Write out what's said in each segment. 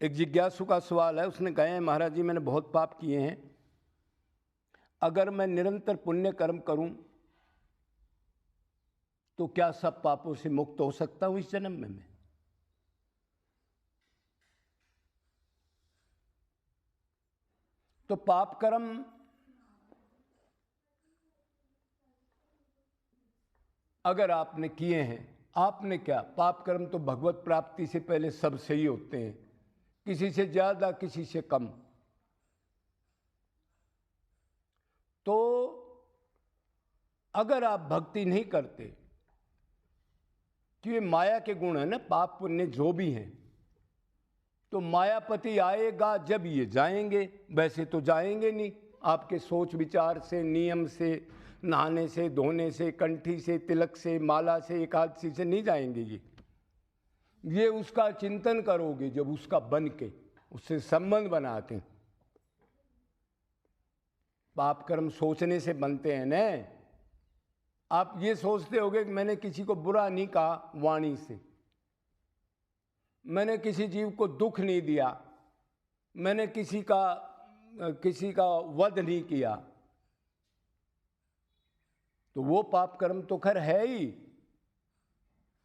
एक जिज्ञासु का सवाल है, उसने कहा है महाराज जी मैंने बहुत पाप किए हैं, अगर मैं निरंतर पुण्य कर्म करूं तो क्या सब पापों से मुक्त हो सकता हूं इस जन्म में मैं? तो पाप कर्म अगर आपने किए हैं, आपने क्या, पाप कर्म तो भगवत प्राप्ति से पहले सब सही होते हैं, किसी से ज्यादा किसी से कम। तो अगर आप भक्ति नहीं करते, कि ये माया के गुण है ना, पाप पुण्य जो भी हैं, तो मायापति आएगा जब ये जाएंगे, वैसे तो जाएंगे नहीं। आपके सोच विचार से, नियम से, नहाने से, धोने से, कंठी से, तिलक से, माला से, एकादशी से नहीं जाएंगे ये उसका चिंतन करोगे जब उसका बन के उससे संबंध बनाते। पाप कर्म सोचने से बनते हैं न। आप ये सोचते होगे कि मैंने किसी को बुरा नहीं कहा वाणी से, मैंने किसी जीव को दुख नहीं दिया, मैंने किसी का वध नहीं किया, तो वो पाप कर्म तो खैर है ही।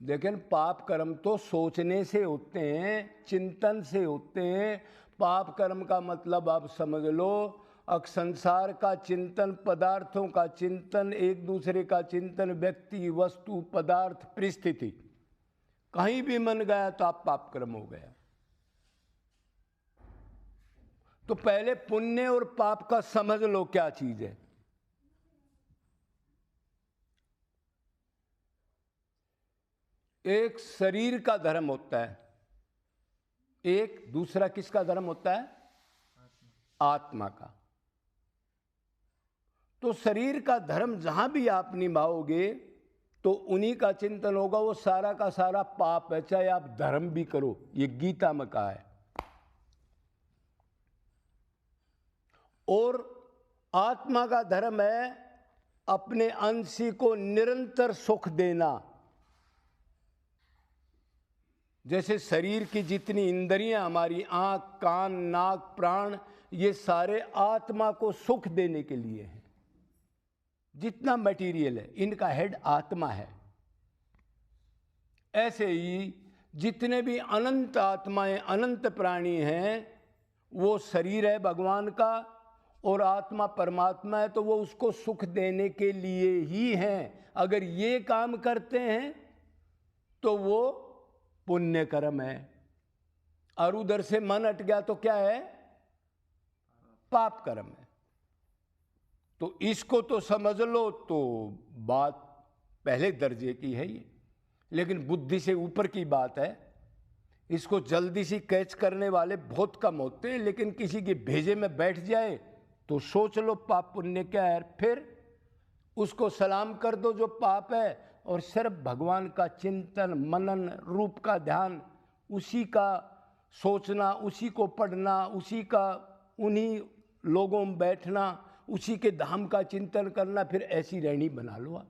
लेकिन पाप कर्म तो सोचने से होते हैं, चिंतन से होते हैं। पाप कर्म का मतलब आप समझ लो, संसार का चिंतन, पदार्थों का चिंतन, एक दूसरे का चिंतन, व्यक्ति, वस्तु, पदार्थ, परिस्थिति, कहीं भी मन गया तो आप पाप कर्म हो गया। तो पहले पुण्य और पाप का समझ लो क्या चीज है। एक शरीर का धर्म होता है, एक दूसरा किसका धर्म होता है? आत्मा का। तो शरीर का धर्म जहां भी आप निभाओगे तो उन्हीं का चिंतन होगा, वो सारा का सारा पाप है, चाहे आप धर्म भी करो। ये गीता में कहा है। और आत्मा का धर्म है अपने अंशी को निरंतर सुख देना। जैसे शरीर की जितनी इंद्रियां हमारी, आंख, कान, नाक, प्राण, ये सारे आत्मा को सुख देने के लिए हैं। जितना मटेरियल है इनका हेड आत्मा है। ऐसे ही जितने भी अनंत आत्माएं, अनंत प्राणी हैं, वो शरीर है भगवान का और आत्मा परमात्मा है, तो वो उसको सुख देने के लिए ही हैं। अगर ये काम करते हैं तो वो पुण्य कर्म है। और उधर से मन हट गया तो क्या है? पाप कर्म है। तो इसको तो समझ लो, तो बात पहले दर्जे की है ये, लेकिन बुद्धि से ऊपर की बात है। इसको जल्दी से कैच करने वाले बहुत कम होते हैं, लेकिन किसी के भेजे में बैठ जाए तो सोच लो पाप पुण्य क्या है, फिर उसको सलाम कर दो जो पाप है, और सिर्फ भगवान का चिंतन, मनन, रूप का ध्यान, उसी का सोचना, उसी को पढ़ना, उसी का उन्हीं लोगों में बैठना, उसी के धाम का चिंतन करना, फिर ऐसी रहनी बना लो आप।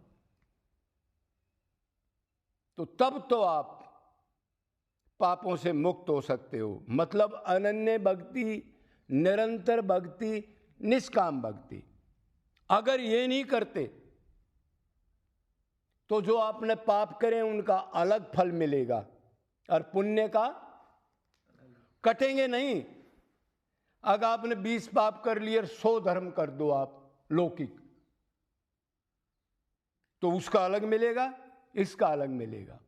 तो तब तो आप पापों से मुक्त हो सकते हो। मतलब अनन्य भक्ति, निरंतर भक्ति, निष्काम भक्ति। अगर ये नहीं करते तो जो आपने पाप करे उनका अलग फल मिलेगा और पुण्य का कटेंगे नहीं। अगर आपने 20 पाप कर लिए, 100 धर्म कर दो आप लौकिक, तो उसका अलग मिलेगा, इसका अलग मिलेगा।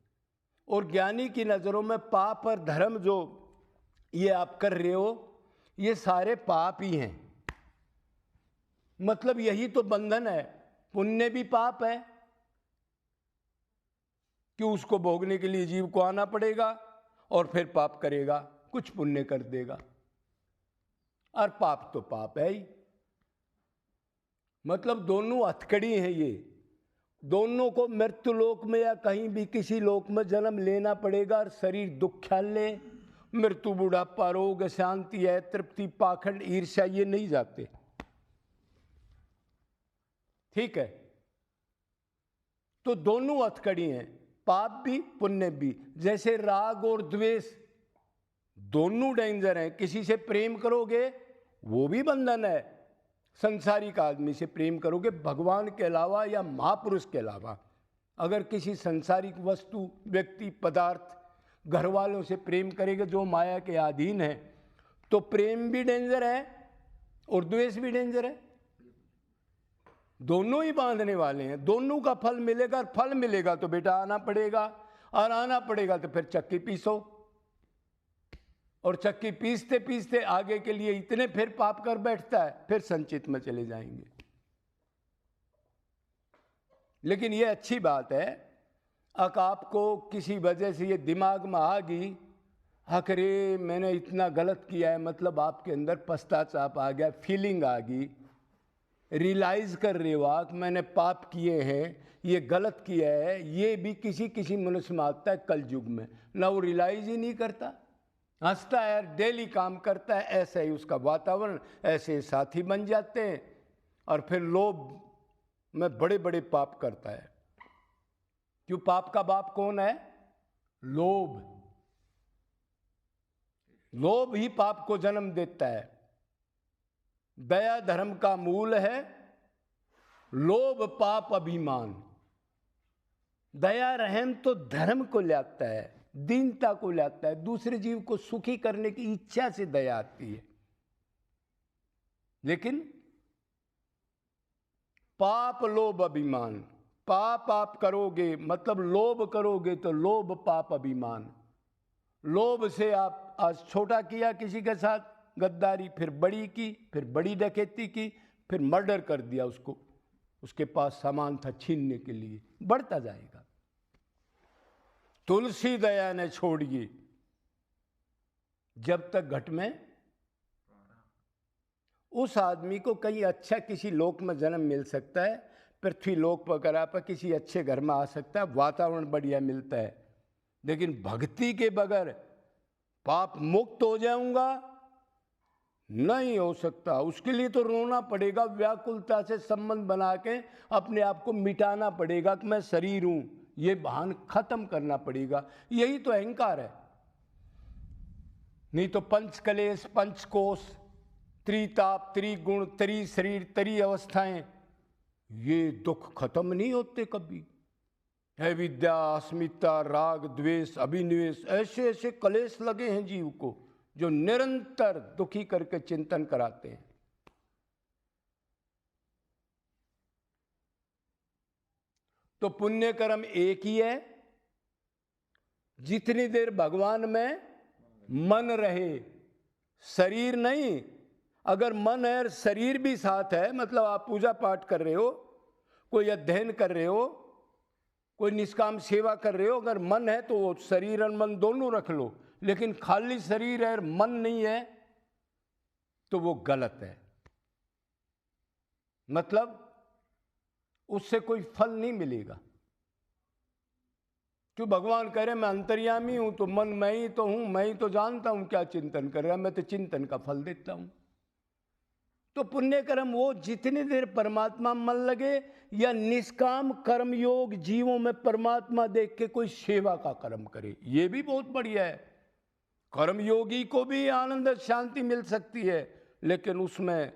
और ज्ञानी की नजरों में पाप और धर्म जो ये आप कर रहे हो, ये सारे पाप ही हैं। मतलब यही तो बंधन है। पुण्य भी पाप है कि उसको भोगने के लिए जीव को आना पड़ेगा और फिर पाप करेगा, कुछ पुण्य कर देगा, और पाप तो पाप है ही। मतलब दोनों हथकड़ी हैं ये। दोनों को मृत्यु लोक में या कहीं भी किसी लोक में जन्म लेना पड़ेगा, और शरीर दुख्यालय, मृत्यु, बुढ़ापा, रोग, शांति है, तृप्ति, पाखंड, ईर्ष्या, ये नहीं जाते। ठीक है? तो दोनों हथकड़ी हैं, पाप भी पुण्य भी। जैसे राग और द्वेष दोनों डेंजर हैं। किसी से प्रेम करोगे वो भी बंधन है, संसारिक आदमी से प्रेम करोगे भगवान के अलावा या महापुरुष के अलावा। अगर किसी संसारिक वस्तु, व्यक्ति, पदार्थ, घर वालों से प्रेम करेंगे जो माया के अधीन है, तो प्रेम भी डेंजर है और द्वेष भी डेंजर है। दोनों ही बांधने वाले हैं, दोनों का फल मिलेगा। और फल मिलेगा तो बेटा आना पड़ेगा, और आना पड़ेगा तो फिर चक्की पीसो, और चक्की पीसते पीसते आगे के लिए इतने फिर पाप कर बैठता है, फिर संचित में चले जाएंगे। लेकिन ये अच्छी बात है, अगर आपको किसी वजह से ये दिमाग में आ गई, अरे मैंने इतना गलत किया है, मतलब आपके अंदर पश्चाताप आ गया, फीलिंग आ गई, रियलाइज कर रहे हो आप मैंने पाप किए हैं, ये गलत किया है, ये भी किसी किसी मनुष्य में आता है कल युग में। ना वो रियलाइज ही नहीं करता, हंसता है, डेली काम करता है, ऐसा ही उसका वातावरण, ऐसे साथी बन जाते हैं, और फिर लोभ में बड़े बड़े पाप करता है। क्यों? पाप का बाप कौन है? लोभ। लोभ ही पाप को जन्म देता है। दया धर्म का मूल है, लोभ पाप अभिमान। दया रहम तो धर्म को लाता है, दीनता को लाता है, दूसरे जीव को सुखी करने की इच्छा से दया आती है। लेकिन पाप लोभ अभिमान, पाप आप करोगे मतलब लोभ करोगे तो लोभ पाप अभिमान। लोभ से आप आज छोटा किया किसी के साथ गद्दारी, फिर बड़ी की, फिर बड़ी डकैती की, फिर मर्डर कर दिया उसको, उसके पास सामान था छीनने के लिए, बढ़ता जाएगा। तुलसी दया ने छोड़िए जब तक घट में। उस आदमी को कहीं अच्छा किसी लोक में जन्म मिल सकता है, पृथ्वी लोक वगैरह पर किसी अच्छे घर में आ सकता है, वातावरण बढ़िया मिलता है। लेकिन भक्ति के बगैर पाप मुक्त हो जाऊंगा नहीं हो सकता। उसके लिए तो रोना पड़ेगा, व्याकुलता से संबंध बना के अपने आप को मिटाना पड़ेगा कि मैं शरीर हूं, ये भान खत्म करना पड़ेगा। यही तो अहंकार है। नहीं तो पंच कलेश, पंचकोश, त्रिताप, त्रिगुण, त्रि शरीर, त्रि अवस्थाएं, ये दुख खत्म नहीं होते कभी। है विद्या, अस्मिता, राग, द्वेष, अभिनिवेश, ऐसे ऐसे कलेश लगे हैं जीव को जो निरंतर दुखी करके चिंतन कराते हैं। तो पुण्य कर्म एक ही है, जितनी देर भगवान में मन रहे, शरीर नहीं। अगर मन है और शरीर भी साथ है, मतलब आप पूजा पाठ कर रहे हो, कोई अध्ययन कर रहे हो, कोई निष्काम सेवा कर रहे हो, अगर मन है तो वो शरीर और मन दोनों रख लो। लेकिन खाली शरीर है और मन नहीं है तो वो गलत है, मतलब उससे कोई फल नहीं मिलेगा। क्यों? भगवान कह रहे मैं अंतर्यामी हूं, तो मन मैं ही तो हूं, मैं ही तो जानता हूं क्या चिंतन कर रहा है, मैं तो चिंतन का फल देता हूं। तो पुण्य कर्म वो जितनी देर परमात्मा मन लगे, या निष्काम कर्म योग जीवों में परमात्मा देख के कोई सेवा का कर्म करे, ये भी बहुत बढ़िया है। कर्म योगी को भी आनंद शांति मिल सकती है, लेकिन उसमें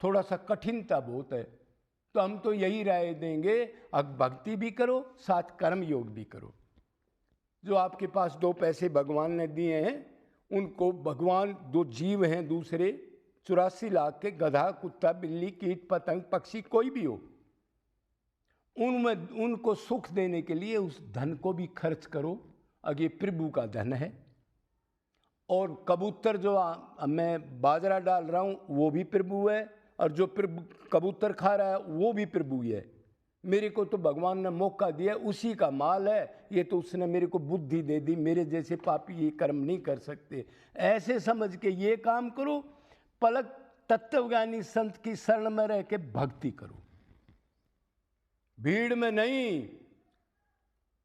थोड़ा सा कठिनता बहुत है। तो हम तो यही राय देंगे, अब भक्ति भी करो साथ कर्म योग भी करो। जो आपके पास 2 पैसे भगवान ने दिए हैं, उनको भगवान, जो जीव हैं दूसरे 84 लाख के, गधा, कुत्ता, बिल्ली, कीट, पतंग, पक्षी, कोई भी हो, उनमें उनको सुख देने के लिए उस धन को भी खर्च करो। अगर ये प्रभु का धन है। और कबूतर जो मैं बाजरा डाल रहा हूँ वो भी प्रभु है, और जो प्रभु कबूतर खा रहा है वो भी प्रभु ही है। मेरे को तो भगवान ने मौका दिया, उसी का माल है ये, तो उसने मेरे को बुद्धि दे दी, मेरे जैसे पापी ये कर्म नहीं कर सकते। ऐसे समझ के ये काम करो, पलक तत्वज्ञानी संत की शरण में रह के भक्ति करो, भीड़ में नहीं।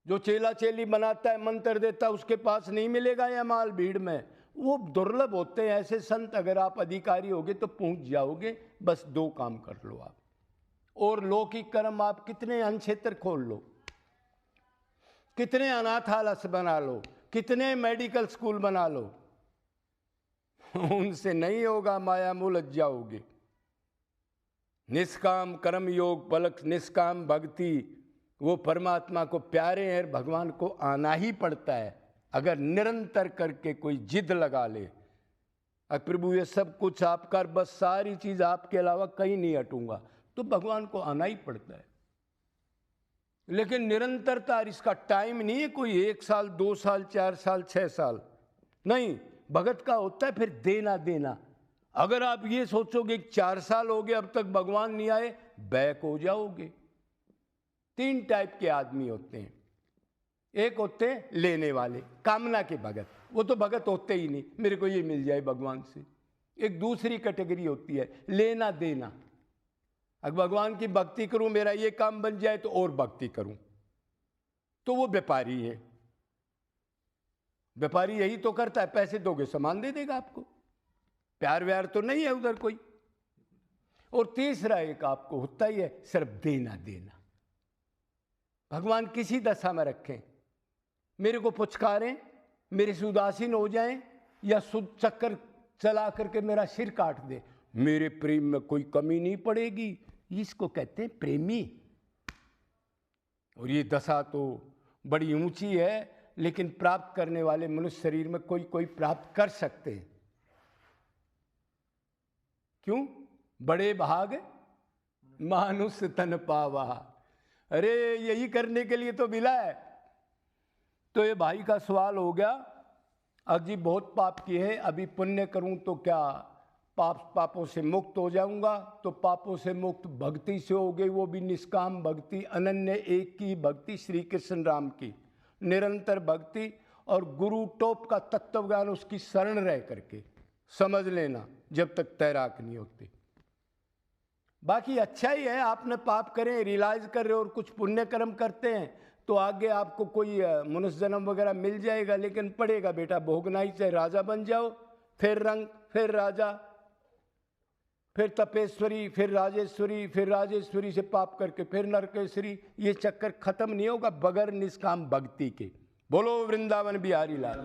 जो चेला चेली बनाता है, मंत्र देता है, उसके पास नहीं मिलेगा यह माल भीड़ में, वो दुर्लभ होते हैं ऐसे संत। अगर आप अधिकारी होगे तो पहुंच जाओगे। बस 2 काम कर लो आप। और लौकिक कर्म आप कितने अनक्षेत्र खोल लो, कितने अनाथालय बना लो, कितने मेडिकल स्कूल बना लो, उनसे नहीं होगा, माया में उलझ जाओगे। निष्काम कर्म योग पलक निष्काम भक्ति, वो परमात्मा को प्यारे हैं, भगवान को आना ही पड़ता है। अगर निरंतर करके कोई जिद लगा ले, अब प्रभु ये सब कुछ आपका, बस सारी चीज आपके अलावा कहीं नहीं हटूंगा, तो भगवान को आना ही पड़ता है। लेकिन निरंतरता, इसका टाइम नहीं है कोई 1 साल 2 साल 4 साल 6 साल नहीं। भगत का होता है फिर देना देना। अगर आप ये सोचोगे 4 साल हो गए अब तक भगवान नहीं आए, बैक हो जाओगे। 3 टाइप के आदमी होते हैं। एक होते हैं लेने वाले, कामना के भगत, वो तो भगत होते ही नहीं, मेरे को ये मिल जाए भगवान से। एक दूसरी कैटेगरी होती है लेना देना, अगर भगवान की भक्ति करूं, मेरा ये काम बन जाए तो और भक्ति करूं, तो वो व्यापारी है। व्यापारी यही तो करता है, पैसे दोगे सामान दे देगा आपको, प्यार व्यार तो नहीं है उधर कोई। और तीसरा एक आपको होता ही है सिर्फ देना देना। भगवान किसी दशा में रखें, मेरे को पुचकारें, मेरे से उदासीन हो जाएं, या सुध चक्कर चला करके मेरा सिर काट दे, मेरे प्रेम में कोई कमी नहीं पड़ेगी। इसको कहते हैं प्रेमी। और ये दशा तो बड़ी ऊंची है, लेकिन प्राप्त करने वाले मनुष्य शरीर में कोई कोई प्राप्त कर सकते हैं। क्यों? बड़े भाग मानुष तन पावा। अरे यही करने के लिए तो मिला है। तो ये भाई का सवाल हो गया, अजी बहुत पाप किए हैं, अभी पुण्य करूं तो क्या पापों से मुक्त हो जाऊंगा? तो पापों से मुक्त भक्ति से हो गई, वो भी निष्काम भक्ति, अनन्य एक की भक्ति, श्री कृष्ण राम की निरंतर भक्ति। और गुरु टोप का तत्व ज्ञान उसकी शरण रह करके समझ लेना, जब तक तैराक नहीं होते। बाकी अच्छा ही है, आपने पाप करें, रियलाइज कर रहे हो और कुछ पुण्य कर्म करते हैं, तो आगे आपको कोई मनुष्य जन्म वगैरह मिल जाएगा। लेकिन पड़ेगा बेटा भोगना ही, चाहे राजा बन जाओ, फिर रंग, फिर राजा, फिर तपेश्वरी, फिर राजेश्वरी, फिर राजेश्वरी से पाप करके फिर नरकेश्वरी। ये चक्कर खत्म नहीं होगा बगैर निष्काम भक्ति के। बोलो वृंदावन बिहारी लाल।